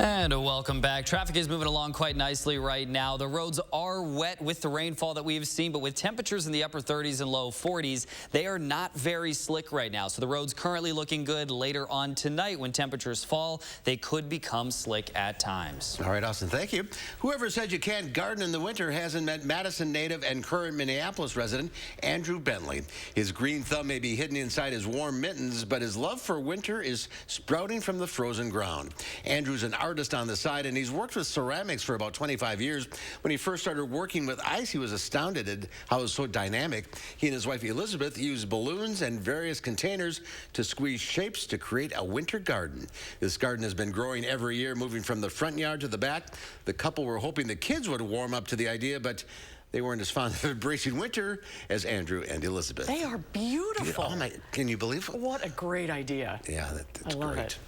And welcome back. Traffic is moving along quite nicely right now. The roads are wet with the rainfall that we have seen, but with temperatures in the upper 30s and low 40s, they are not very slick right now. So the road's currently looking good. Later on tonight, when temperatures fall, they could become slick at times. All right, Austin, thank you. Whoever said you can't garden in the winter hasn't met Madison native and current Minneapolis resident Andrew Bentley. His green thumb may be hidden inside his warm mittens, but his love for winter is sprouting from the frozen ground. Andrew's an artist on the side, and he's worked with ceramics for about 25 years. When he first started working with ice, he was astounded at how it was so dynamic. He and his wife Elizabeth used balloons and various containers to squeeze shapes to create a winter garden. This garden has been growing every year, moving from the front yard to the back. The couple were hoping the kids would warm up to the idea, but they weren't as fond of embracing winter as Andrew and Elizabeth. They are beautiful. Oh my, can you believe it? What a great idea. Yeah, that's I love great. it.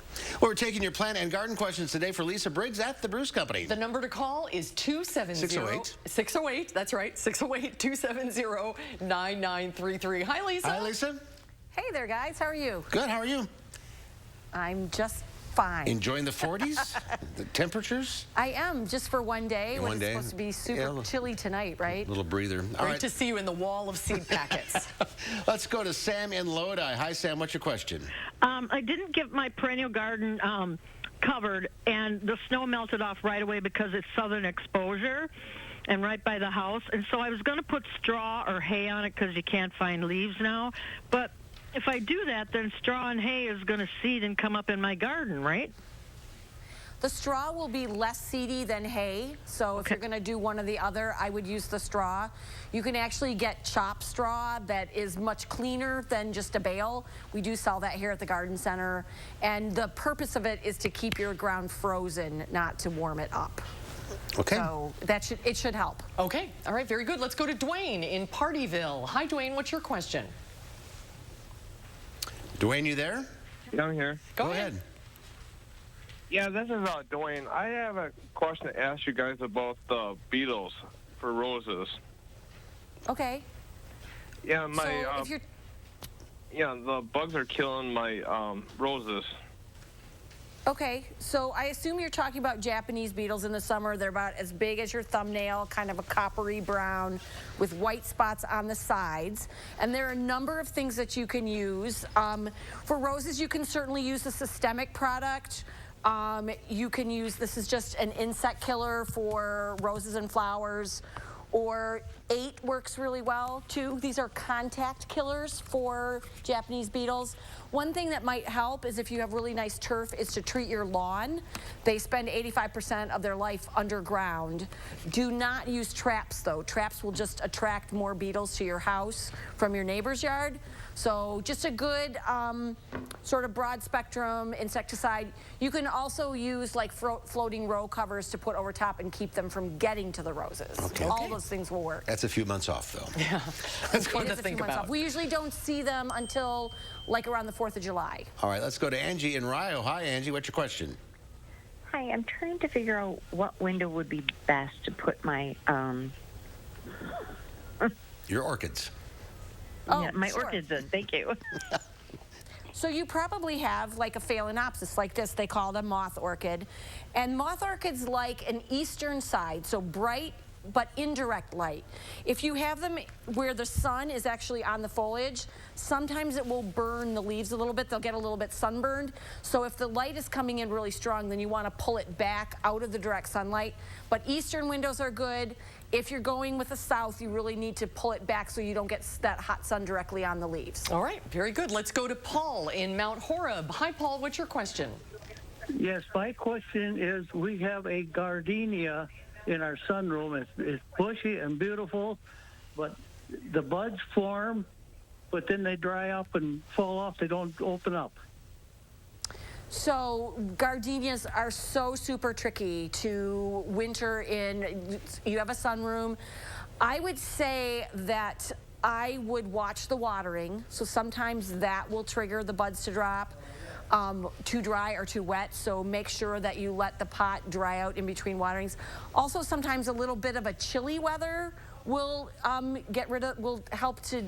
Well, we're taking your plant and garden questions today for Lisa Briggs at the Bruce Company. The number to call is 270 608. That's right, 608-270-9933. Hi, Lisa. Hi, Lisa. Hey there, guys. How are you? Good. How are you? I'm just fine. Enjoying the 40s? The temperatures? I am, just for one day. Yeah, when one it's day. supposed to be super chilly tonight, right? Little breather. All Great right. to see you in the wall of seed packets. Let's go to Sam in Lodi. Hi, Sam. What's your question? I didn't get my perennial garden covered, and the snow melted off right away because it's southern exposure and right by the house. And so I was going to put straw or hay on it because you can't find leaves now. But if I do that, then straw and hay is going to seed and come up in my garden, right? The straw will be less seedy than hay, so if you're going to do one or the other, I would use the straw. You can actually get chopped straw that is much cleaner than just a bale. We do sell that here at the garden center, and the purpose of it is to keep your ground frozen, not to warm it up. Okay. So it should help. Okay. All right. Very good. Let's go to Dwayne in Partyville. Hi, Dwayne. What's your question? Dwayne, you there? Yeah, I'm here. Go ahead. Yeah, this is Dwayne. I have a question to ask you guys about the beetles for roses. Okay. Yeah, my So if you're yeah, the bugs are killing my roses. Okay, so I assume you're talking about Japanese beetles in the summer. They're about as big as your thumbnail, kind of a coppery brown with white spots on the sides. And there are a number of things that you can use. For roses, you can certainly use the systemic product. You can use, this is just an insect killer for roses and flowers. Or 8 works really well too. These are contact killers for Japanese beetles. One thing that might help is if you have really nice turf is to treat your lawn. They spend 85% of their life underground. Do not use traps though. Traps will just attract more beetles to your house from your neighbor's yard. So just a good sort of broad spectrum insecticide. You can also use like floating row covers to put over top and keep them from getting to the roses. Okay. All those things will work. That's a few months off, though. Yeah. That's It good is to a think few months about. off. We usually don't see them until like around the 4th of July. All right, let's go to Angie in Rio. Hi, Angie. What's your question? Hi, I'm trying to figure out what window would be best to put my Your orchids. yeah, my sure. orchids in. Thank you. So you probably have like a phalaenopsis like this. They call it a moth orchid. And moth orchids like an eastern side, so bright but indirect light. If you have them where the sun is actually on the foliage, sometimes it will burn the leaves a little bit. They'll get a little bit sunburned. So if the light is coming in really strong, then you want to pull it back out of the direct sunlight. But eastern windows are good. If you're going with the south, you really need to pull it back so you don't get that hot sun directly on the leaves. All right. Very good. Let's go to Paul in Mount Horeb. Hi, Paul. What's your question? Yes, my question is, we have a gardenia in our sunroom. It's bushy and beautiful, but the buds form, but then they dry up and fall off. They don't open up. So gardenias are so super tricky to winter in. You have a sunroom. I would say that I would watch the watering. So sometimes that will trigger the buds to drop. Too dry or too wet, so make sure that you let the pot dry out in between waterings. Also, sometimes a little bit of a chilly weather will will help to,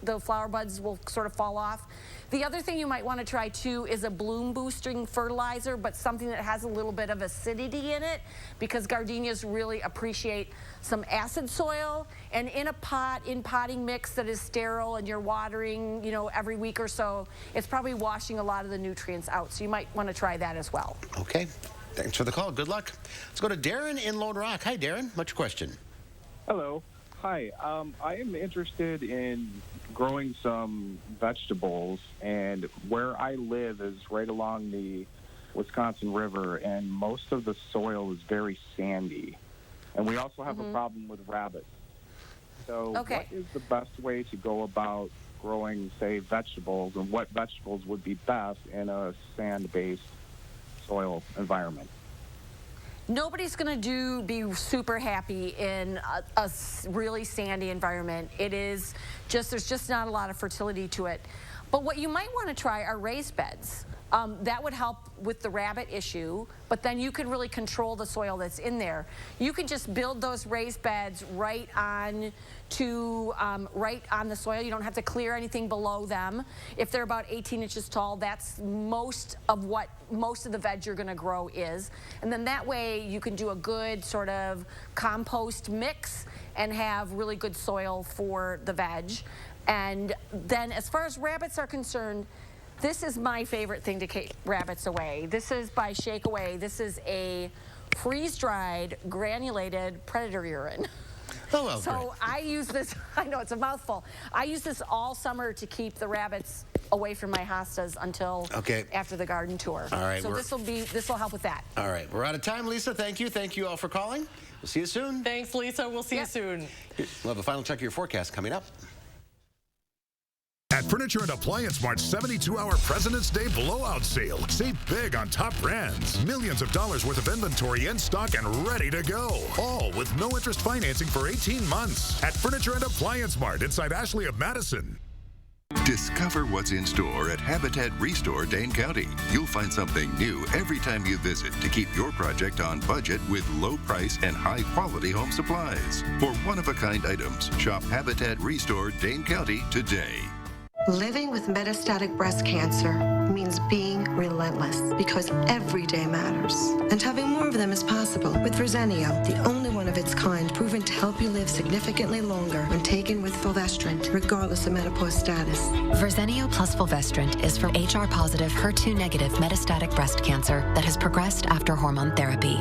the flower buds will sort of fall off. The other thing you might want to try too is a bloom boosting fertilizer, but something that has a little bit of acidity in it, because gardenias really appreciate some acid soil. And in a pot, in potting mix that is sterile and you're watering, every week or so, it's probably washing a lot of the nutrients out. So you might want to try that as well. Okay. Thanks for the call. Good luck. Let's go to Darren in Lone Rock. Hi, Darren. What's your question? Hello. Hi. I am interested in growing some vegetables, and where I live is right along the Wisconsin River, and most of the soil is very sandy. And we also have a problem with rabbits. So what is the best way to go about growing, say, vegetables, and what vegetables would be best in a sand-based soil environment? Nobody's going to be super happy in a really sandy environment. It is just, there's just not a lot of fertility to it. But what you might want to try are raised beds. That would help with the rabbit issue, but then you can really control the soil that's in there. You can just build those raised beds right on the soil. You don't have to clear anything below them. If they're about 18 inches tall, that's most of the veg you're going to grow is. And then that way you can do a good sort of compost mix and have really good soil for the veg. And then as far as rabbits are concerned, this is my favorite thing to keep rabbits away. This is by Shake Away. This is a freeze-dried, granulated predator urine. Oh, well, so great. I use this, I know it's a mouthful. I use this all summer to keep the rabbits away from my hostas until after the garden tour. All right. So this will help with that. All right. We're out of time, Lisa. Thank you. Thank you all for calling. We'll see you soon. Thanks, Lisa. We'll see you soon. We'll have a final check of your forecast coming up. At Furniture and Appliance Mart's 72-hour President's Day blowout sale. Save big on top brands. Millions of dollars worth of inventory in stock and ready to go. All with no interest financing for 18 months. At Furniture and Appliance Mart inside Ashley of Madison. Discover what's in store at Habitat Restore Dane County. You'll find something new every time you visit to keep your project on budget with low price and high quality home supplies. For one-of-a-kind items, shop Habitat Restore Dane County today. Living with metastatic breast cancer means being relentless because every day matters. And having more of them is possible with Verzenio, the only one of its kind proven to help you live significantly longer when taken with fulvestrant, regardless of menopause status. Verzenio plus fulvestrant is for HR-positive, HER2-negative metastatic breast cancer that has progressed after hormone therapy.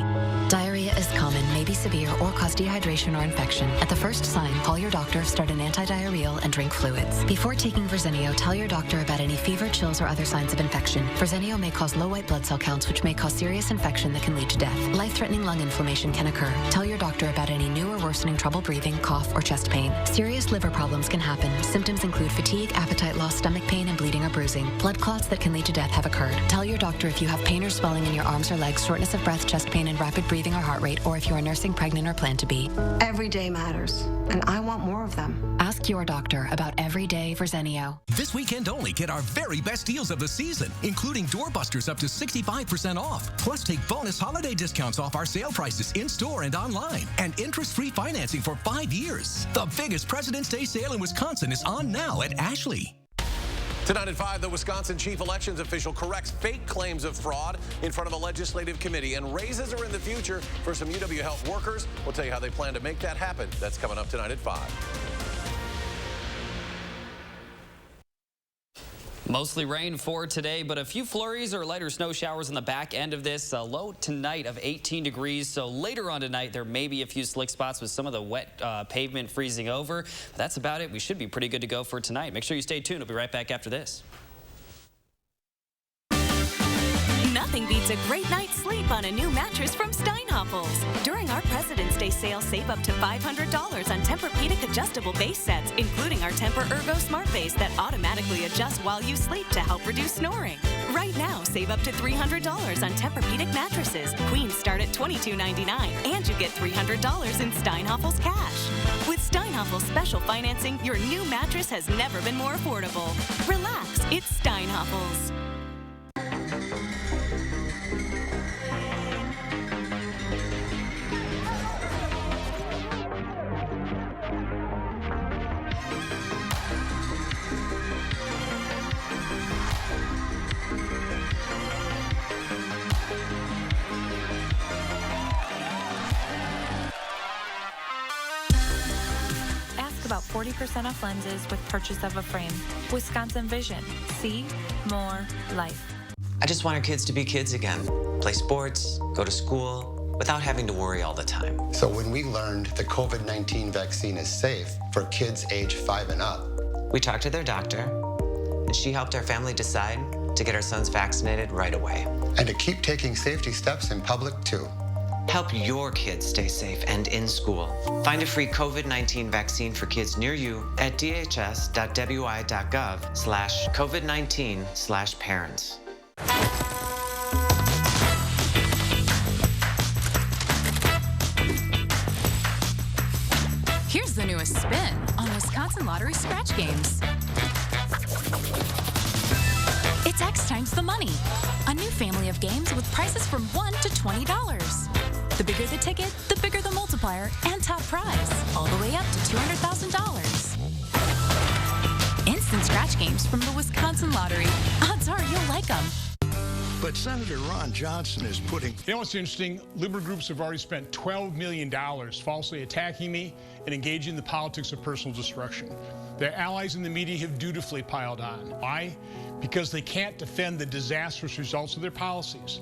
Diarrhea is common, may be severe, or cause dehydration or infection. At the first sign, call your doctor, start an antidiarrheal, and drink fluids. Before taking Verzenio, tell your doctor about any fever, chills, or other signs of infection. Verzenio may cause low white blood cell counts, which may cause serious infection that can lead to death. Life-threatening lung inflammation can occur. Tell your doctor about any new or worsening trouble breathing, cough, or chest pain. Serious liver problems can happen. Symptoms include fatigue, appetite loss, stomach pain, and bleeding or bruising. Blood clots that can lead to death have occurred. Tell your doctor if you have pain or swelling in your arms or legs, shortness of breath, chest pain, and rapid breathing or heart rate, or if you are nursing, pregnant, or plan to be. Every day matters, and I want more of them. Ask your doctor about everyday Verzenio. This weekend only, get our very best deals of the season, including doorbusters up to 65% off. Plus, take bonus holiday discounts off our sale prices in-store and online, and interest-free financing for 5 years. The biggest President's Day sale in Wisconsin is on now at Ashley. Tonight at 5, the Wisconsin chief elections official corrects fake claims of fraud in front of a legislative committee, and raises are in the future for some UW Health workers. We'll tell you how they plan to make that happen. That's coming up tonight at 5. Mostly rain for today, but a few flurries or lighter snow showers on the back end of this. Low tonight of 18 degrees. So later on tonight, there may be a few slick spots with some of the wet pavement freezing over. But that's about it. We should be pretty good to go for tonight. Make sure you stay tuned. We'll be right back after this. Nothing beats a great night's sleep on a new mattress from Steinhoffels. During our President's Day sale, save up to $500 on Tempur-Pedic adjustable base sets, including our Tempur-Ergo Smart Base that automatically adjusts while you sleep to help reduce snoring. Right now, save up to $300 on Tempur-Pedic mattresses. Queens start at $22.99, and you get $300 in Steinhoffels cash. With Steinhoffels special financing, your new mattress has never been more affordable. Relax, it's Steinhoffels. About 40% off lenses with purchase of a frame. Wisconsin Vision. See more life. I just want our kids to be kids again. Play sports, go to school, without having to worry all the time. So when we learned the COVID-19 vaccine is safe for kids age 5 and up, we talked to their doctor, and she helped our family decide to get our sons vaccinated right away. And to keep taking safety steps in public, too. Help your kids stay safe and in school. Find a free COVID-19 vaccine for kids near you at dhs.wi.gov/COVID-19/parents. Here's the newest spin on Wisconsin Lottery scratch games. It's X times the money. A new family of games with prices from $1 to $20. The bigger the ticket, the bigger the multiplier and top prize, all the way up to $200,000. Instant scratch games from the Wisconsin Lottery. Odds are you'll like them. But Senator Ron Johnson is putting... You know what's interesting? Liberal groups have already spent $12 million falsely attacking me and engaging in the politics of personal destruction. Their allies in the media have dutifully piled on. Why? Because they can't defend the disastrous results of their policies.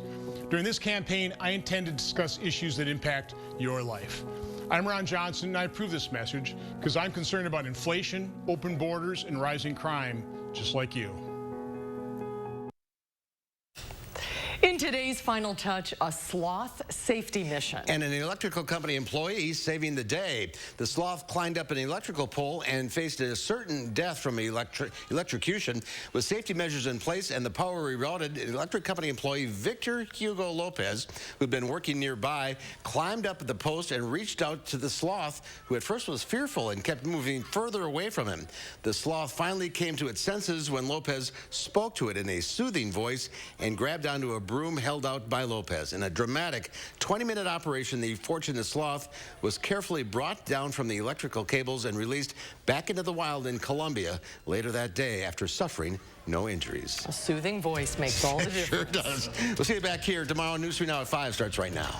During this campaign, I intend to discuss issues that impact your life. I'm Ron Johnson, and I approve this message because I'm concerned about inflation, open borders, and rising crime, just like you. In today's Final Touch, a sloth safety mission. And an electrical company employee saving the day. The sloth climbed up an electrical pole and faced a certain death from electrocution. With safety measures in place and the power rerouted, electric company employee Victor Hugo Lopez, who'd been working nearby, climbed up the post and reached out to the sloth, who at first was fearful and kept moving further away from him. The sloth finally came to its senses when Lopez spoke to it in a soothing voice and grabbed onto a broom held out by Lopez. In a dramatic 20-minute operation, the fortunate sloth was carefully brought down from the electrical cables and released back into the wild in Colombia later that day after suffering no injuries. A soothing voice makes all the difference. Sure does. We'll see you back here tomorrow. News 3 Now at 5 starts right now.